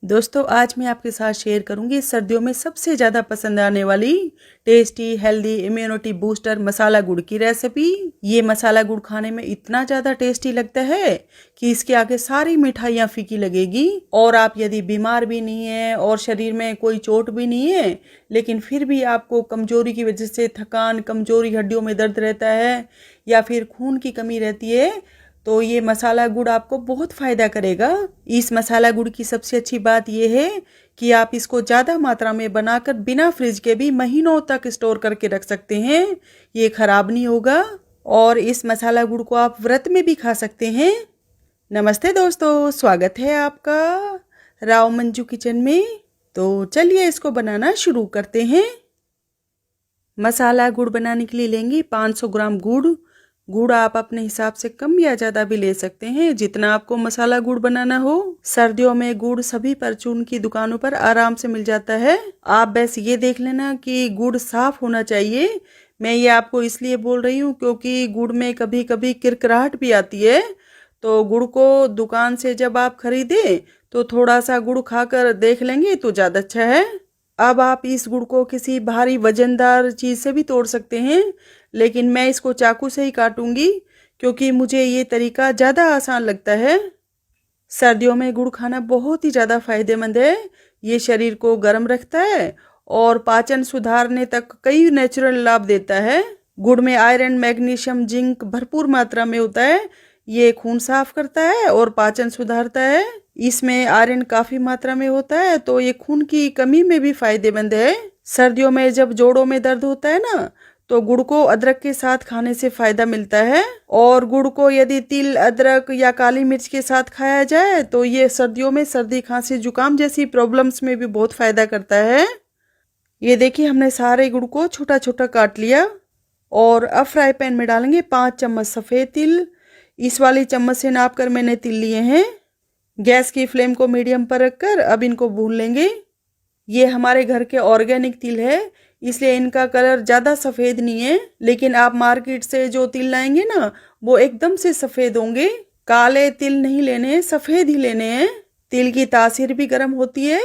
दोस्तों आज मैं आपके साथ शेयर करूंगी सर्दियों में सबसे ज़्यादा पसंद आने वाली टेस्टी हेल्दी इम्यूनिटी बूस्टर मसाला गुड़ की रेसिपी। ये मसाला गुड़ खाने में इतना ज़्यादा टेस्टी लगता है कि इसके आगे सारी मिठाइयाँ फीकी लगेगी। और आप यदि बीमार भी नहीं है और शरीर में कोई चोट भी नहीं है, लेकिन फिर भी आपको कमजोरी की वजह से थकान, कमजोरी, हड्डियों में दर्द रहता है या फिर खून की कमी रहती है, तो ये मसाला गुड़ आपको बहुत फ़ायदा करेगा। इस मसाला गुड़ की सबसे अच्छी बात यह है कि आप इसको ज़्यादा मात्रा में बनाकर बिना फ्रिज के भी महीनों तक स्टोर करके रख सकते हैं। ये ख़राब नहीं होगा और इस मसाला गुड़ को आप व्रत में भी खा सकते हैं। नमस्ते दोस्तों, स्वागत है आपका राव मंजू किचन में। तो चलिए इसको बनाना शुरू करते हैं। मसाला गुड़ बनाने के लिए लेंगे 500 ग्राम गुड़। गुड़ आप अपने हिसाब से कम या ज़्यादा भी ले सकते हैं, जितना आपको मसाला गुड़ बनाना हो। सर्दियों में गुड़ सभी परचून की दुकानों पर आराम से मिल जाता है। आप बस ये देख लेना कि गुड़ साफ होना चाहिए। मैं ये आपको इसलिए बोल रही हूँ क्योंकि गुड़ में कभी कभी किरकिराहट भी आती है। तो गुड़ को दुकान से जब आप खरीदें तो थोड़ा सा गुड़ खाकर देख लेंगे तो ज़्यादा अच्छा है। अब आप इस गुड़ को किसी भारी वजनदार चीज़ से भी तोड़ सकते हैं, लेकिन मैं इसको चाकू से ही काटूंगी क्योंकि मुझे ये तरीका ज़्यादा आसान लगता है। सर्दियों में गुड़ खाना बहुत ही ज़्यादा फायदेमंद है। ये शरीर को गर्म रखता है और पाचन सुधारने तक कई नेचुरल लाभ देता है। गुड़ में आयरन, मैग्नीशियम, जिंक भरपूर मात्रा में होता है। ये खून साफ करता है और पाचन सुधारता है। इसमें आयरन काफ़ी मात्रा में होता है तो ये खून की कमी में भी फायदेमंद है। सर्दियों में जब जोड़ों में दर्द होता है ना, तो गुड़ को अदरक के साथ खाने से फायदा मिलता है। और गुड़ को यदि तिल, अदरक या काली मिर्च के साथ खाया जाए तो ये सर्दियों में सर्दी, खांसी, जुकाम जैसी प्रॉब्लम्स में भी बहुत फायदा करता है। ये देखिए हमने सारे गुड़ को छोटा छोटा काट लिया और अब फ्राई पैन में डालेंगे 5 चम्मच सफ़ेद तिल। इस वाली चम्मच से नाप कर मैंने तिल लिए हैं। गैस की फ्लेम को मीडियम पर रखकर अब इनको भून लेंगे। ये हमारे घर के ऑर्गेनिक तिल है, इसलिए इनका कलर ज़्यादा सफ़ेद नहीं है, लेकिन आप मार्केट से जो तिल लाएंगे ना वो एकदम से सफ़ेद होंगे। काले तिल नहीं लेने हैं, सफ़ेद ही लेने हैं। तिल की तासीर भी गर्म होती है।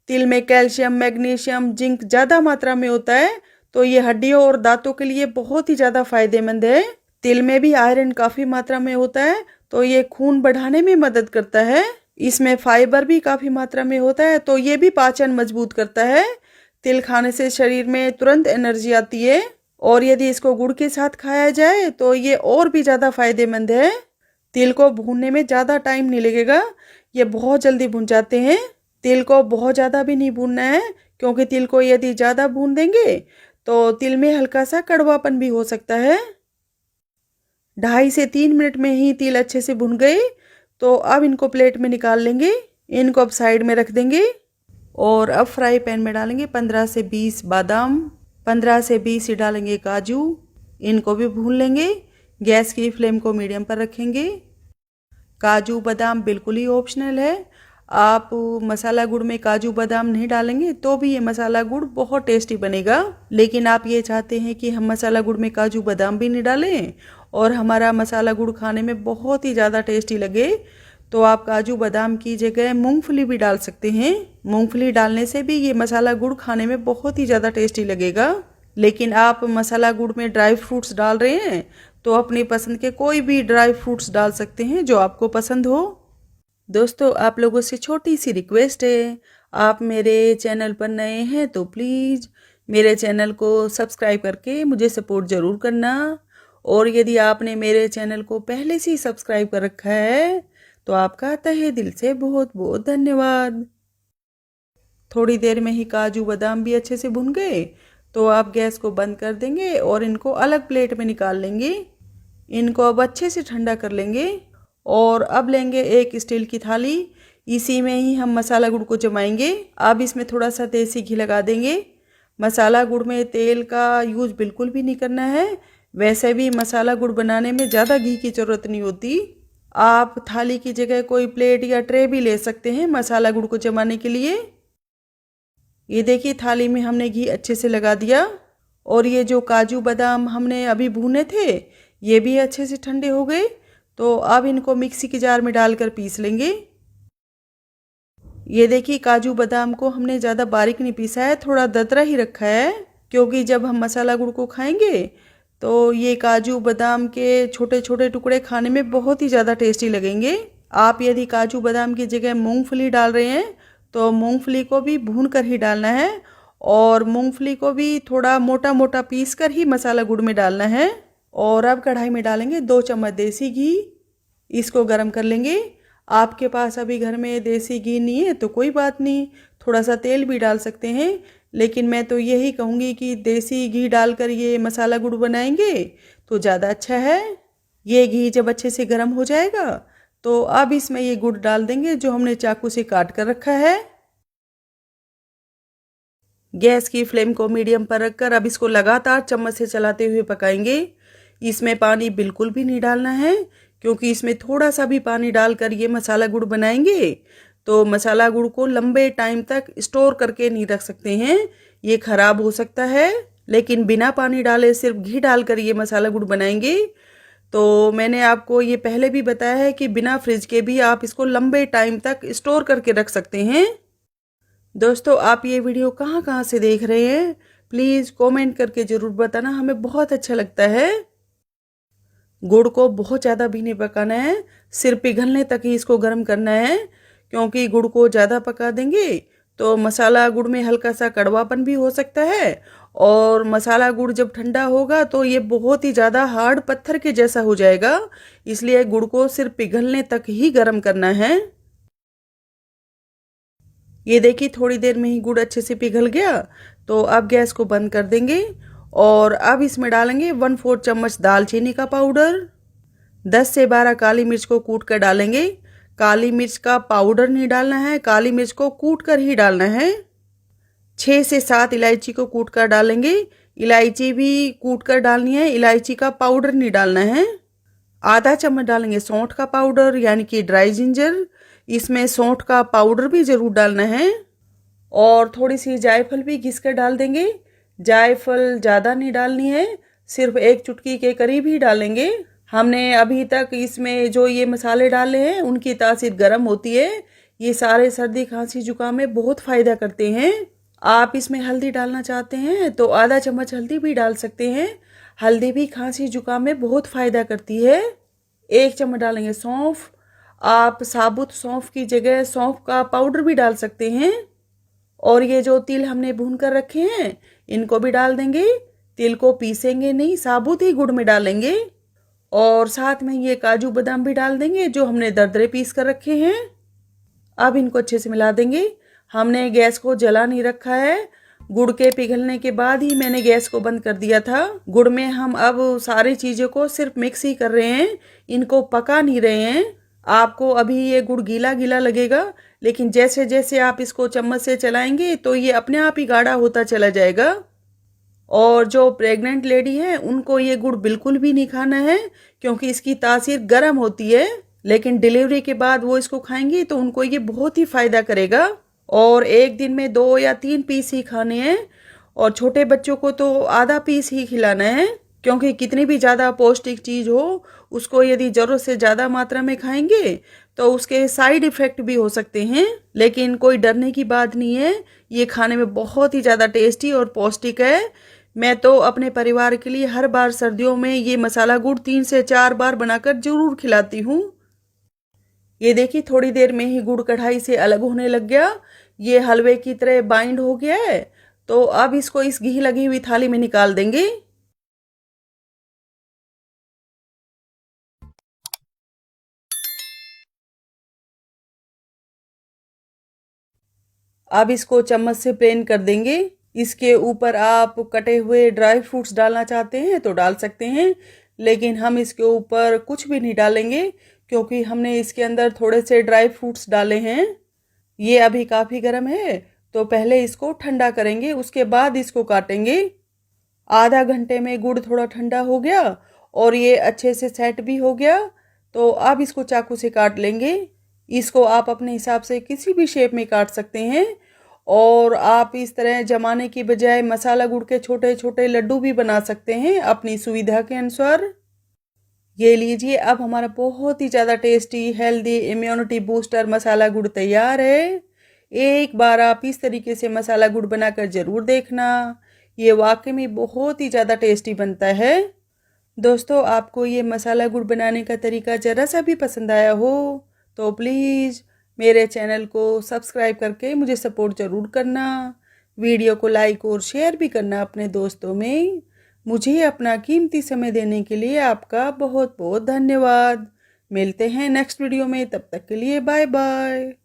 तिल में कैल्शियम, मैग्नीशियम, जिंक ज़्यादा मात्रा में होता है, तो ये हड्डियों और दांतों के लिए बहुत ही ज़्यादा फायदेमंद है। तिल में भी आयरन काफ़ी मात्रा में होता है, तो ये खून बढ़ाने में मदद करता है। इसमें फाइबर भी काफ़ी मात्रा में होता है, तो ये भी पाचन मजबूत करता है। तिल खाने से शरीर में तुरंत एनर्जी आती है और यदि इसको गुड़ के साथ खाया जाए तो ये और भी ज़्यादा फायदेमंद है। तिल को भूनने में ज़्यादा टाइम नहीं लगेगा, ये बहुत जल्दी भून जाते हैं। तिल को बहुत ज़्यादा भी नहीं भूनना है क्योंकि तिल को यदि ज़्यादा भून देंगे तो तिल में हल्का सा कड़वापन भी हो सकता है। 2.5 से 3 मिनट में ही तिल अच्छे से भुन गए, तो अब इनको प्लेट में निकाल लेंगे। इनको अब साइड में रख देंगे और अब फ्राई पैन में डालेंगे 15 से 20 बादाम, 15 से 20 ही डालेंगे काजू। इनको भी भून लेंगे। गैस की फ्लेम को मीडियम पर रखेंगे। काजू बादाम बिल्कुल ही ऑप्शनल है। आप मसाला गुड़ में काजू बादाम नहीं डालेंगे तो भी ये मसाला गुड़ बहुत टेस्टी बनेगा, लेकिन आप ये चाहते हैं कि हम मसाला गुड़ में काजू बादाम भी नहीं डालें और हमारा मसाला गुड़ खाने में बहुत ही ज़्यादा टेस्टी लगे, तो आप काजू बादाम की जगह मूंगफली भी डाल सकते हैं। मूंगफली डालने से भी ये मसाला गुड़ खाने में बहुत ही ज़्यादा टेस्टी लगेगा। लेकिन आप मसाला गुड़ में ड्राई फ्रूट्स डाल रहे हैं तो अपनी पसंद के कोई भी ड्राई फ्रूट्स डाल सकते हैं जो आपको पसंद हो। दोस्तों आप लोगों से छोटी सी रिक्वेस्ट है, आप मेरे चैनल पर नए हैं तो प्लीज़ मेरे चैनल को सब्सक्राइब करके मुझे सपोर्ट ज़रूर करना। और यदि आपने मेरे चैनल को पहले से ही सब्सक्राइब कर रखा है तो आपका तहे दिल से बहुत बहुत धन्यवाद। थोड़ी देर में ही काजू बादाम भी अच्छे से भुन गए, तो आप गैस को बंद कर देंगे और इनको अलग प्लेट में निकाल लेंगे। इनको अब अच्छे से ठंडा कर लेंगे और अब लेंगे एक स्टील की थाली। इसी में ही हम मसाला गुड़ को जमाएंगे। अब इसमें थोड़ा सा देसी घी लगा देंगे। मसाला गुड़ में तेल का यूज बिल्कुल भी नहीं करना है। वैसे भी मसाला गुड़ बनाने में ज़्यादा घी की ज़रूरत नहीं होती। आप थाली की जगह कोई प्लेट या ट्रे भी ले सकते हैं मसाला गुड़ को जमाने के लिए। ये देखिए थाली में हमने घी अच्छे से लगा दिया और ये जो काजू बादाम हमने अभी भूने थे ये भी अच्छे से ठंडे हो गए, तो अब इनको मिक्सी के जार में डालकर पीस लेंगे। ये देखिए काजू बादाम को हमने ज़्यादा बारीक नहीं पीसा है, थोड़ा दरदरा ही रखा है, क्योंकि जब हम मसाला गुड़ को खाएंगे तो ये काजू बादाम के छोटे छोटे टुकड़े खाने में बहुत ही ज़्यादा टेस्टी लगेंगे। आप यदि काजू बादाम की जगह मूंगफली डाल रहे हैं तो मूंगफली को भी भून कर ही डालना है, और मूंगफली को भी थोड़ा मोटा मोटा पीस कर ही मसाला गुड़ में डालना है। और अब कढ़ाई में डालेंगे 2 चम्मच देसी घी, इसको गर्म कर लेंगे। आपके पास अभी घर में देसी घी नहीं है तो कोई बात नहीं, थोड़ा सा तेल भी डाल सकते हैं, लेकिन मैं तो यही कहूँगी कि देसी घी डालकर ये मसाला गुड़ बनाएंगे तो ज़्यादा अच्छा है। ये घी जब अच्छे से गर्म हो जाएगा तो अब इसमें ये गुड़ डाल देंगे जो हमने चाकू से काट कर रखा है। गैस की फ्लेम को मीडियम पर रखकर अब इसको लगातार चम्मच से चलाते हुए पकाएंगे। इसमें पानी बिल्कुल भी नहीं डालना है, क्योंकि इसमें थोड़ा सा भी पानी डालकर ये मसाला गुड़ बनाएंगे तो मसाला गुड़ को लंबे टाइम तक स्टोर करके नहीं रख सकते हैं, ये खराब हो सकता है। लेकिन बिना पानी डाले सिर्फ घी डालकर ये मसाला गुड़ बनाएंगे तो मैंने आपको ये पहले भी बताया है कि बिना फ्रिज के भी आप इसको लंबे टाइम तक स्टोर करके रख सकते हैं। दोस्तों आप ये वीडियो कहाँ कहाँ से देख रहे हैं प्लीज़ कमेंट करके ज़रूर बताना, हमें बहुत अच्छा लगता है। गुड़ को बहुत ज़्यादा भी नहीं पकाना है, सिर्फ पिघलने तक ही इसको गर्म करना है, क्योंकि गुड़ को ज़्यादा पका देंगे तो मसाला गुड़ में हल्का सा कड़वापन भी हो सकता है, और मसाला गुड़ जब ठंडा होगा तो ये बहुत ही ज़्यादा हार्ड पत्थर के जैसा हो जाएगा, इसलिए गुड़ को सिर्फ पिघलने तक ही गर्म करना है। ये देखिए थोड़ी देर में ही गुड़ अच्छे से पिघल गया तो अब गैस को बंद कर देंगे, और अब इसमें डालेंगे 1/4 चम्मच दालचीनी का पाउडर, 10 से 12 काली मिर्च को कूट कर डालेंगे। काली मिर्च का पाउडर नहीं डालना है, काली मिर्च को कूट कर ही डालना है। 6 से 7 इलायची को कूट कर डालेंगे, इलायची भी कूट कर डालनी है, इलायची का पाउडर नहीं डालना है। आधा चम्मच डालेंगे सौंठ का पाउडर यानी कि ड्राई जिंजर, इसमें सौंठ का पाउडर भी ज़रूर डालना है। और थोड़ी सी जायफल भी घिस कर डाल देंगे, जायफल ज़्यादा नहीं डालनी है, सिर्फ 1 चुटकी के करीब ही डालेंगे। हमने अभी तक इसमें जो ये मसाले डाले हैं उनकी तासीर गर्म होती है, ये सारे सर्दी खांसी जुकाम में बहुत फ़ायदा करते हैं। आप इसमें हल्दी डालना चाहते हैं तो आधा चम्मच हल्दी भी डाल सकते हैं, हल्दी भी खांसी जुकाम में बहुत फ़ायदा करती है। 1 चम्मच डालेंगे सौंफ, आप साबुत सौंफ की जगह सौंफ का पाउडर भी डाल सकते हैं। और ये जो तिल हमने भून कर रखे हैं इनको भी डाल देंगे, तिल को पीसेंगे नहीं, साबुत ही गुड़ में डालेंगे। और साथ में ये काजू बादाम भी डाल देंगे जो हमने दरदरे पीस कर रखे हैं। अब इनको अच्छे से मिला देंगे, हमने गैस को जला नहीं रखा है, गुड़ के पिघलने के बाद ही मैंने गैस को बंद कर दिया था। गुड़ में हम अब सारी चीज़ों को सिर्फ मिक्स ही कर रहे हैं, इनको पका नहीं रहे हैं। आपको अभी ये गुड़ गीला गीला लगेगा, लेकिन जैसे जैसे आप इसको चम्मच से चलाएंगे तो ये अपने आप ही गाढ़ा होता चला जाएगा। और जो प्रेग्नेंट लेडी है उनको ये गुड़ बिल्कुल भी नहीं खाना है, क्योंकि इसकी तासीर गर्म होती है, लेकिन डिलीवरी के बाद वो इसको खाएंगी तो उनको ये बहुत ही फ़ायदा करेगा। और एक दिन में 2 या 3 पीस ही खाने हैं, और छोटे बच्चों को तो आधा पीस ही खिलाना है, क्योंकि कितनी भी ज़्यादा पौष्टिक चीज़ हो उसको यदि ज़रूरत से ज़्यादा मात्रा में खाएंगे तो उसके साइड इफ़ेक्ट भी हो सकते हैं। लेकिन कोई डरने की बात नहीं है, ये खाने में बहुत ही ज़्यादा टेस्टी और पौष्टिक है। मैं तो अपने परिवार के लिए हर बार सर्दियों में ये मसाला गुड़ 3 से 4 बार बनाकर जरूर खिलाती हूँ। ये देखिए थोड़ी देर में ही गुड़ कढ़ाई से अलग होने लग गया, ये हलवे की तरह बाइंड हो गया है। तो अब इसको इस घी लगी हुई थाली में निकाल देंगे। अब इसको चम्मच से प्लेन कर देंगे। इसके ऊपर आप कटे हुए ड्राई फ्रूट्स डालना चाहते हैं तो डाल सकते हैं, लेकिन हम इसके ऊपर कुछ भी नहीं डालेंगे, क्योंकि हमने इसके अंदर थोड़े से ड्राई फ्रूट्स डाले हैं। ये अभी काफ़ी गर्म है तो पहले इसको ठंडा करेंगे, उसके बाद इसको काटेंगे। आधा घंटे में गुड़ थोड़ा ठंडा हो गया और ये अच्छे से सेट भी हो गया, तो अब इसको चाकू से काट लेंगे। इसको आप अपने हिसाब से किसी भी शेप में काट सकते हैं, और आप इस तरह जमाने की बजाय मसाला गुड़ के छोटे छोटे लड्डू भी बना सकते हैं अपनी सुविधा के अनुसार। ये लीजिए, अब हमारा बहुत ही ज़्यादा टेस्टी हेल्दी इम्यूनिटी बूस्टर मसाला गुड़ तैयार है। एक बार आप इस तरीके से मसाला गुड़ बनाकर ज़रूर देखना, ये वाकई में बहुत ही ज़्यादा टेस्टी बनता है। दोस्तों, आपको ये मसाला गुड़ बनाने का तरीका ज़रा सा भी पसंद आया हो तो प्लीज़ मेरे चैनल को सब्सक्राइब करके मुझे सपोर्ट ज़रूर करना। वीडियो को लाइक और शेयर भी करना अपने दोस्तों में। मुझे अपना कीमती समय देने के लिए आपका बहुत बहुत धन्यवाद। मिलते हैं नेक्स्ट वीडियो में, तब तक के लिए बाय बाय।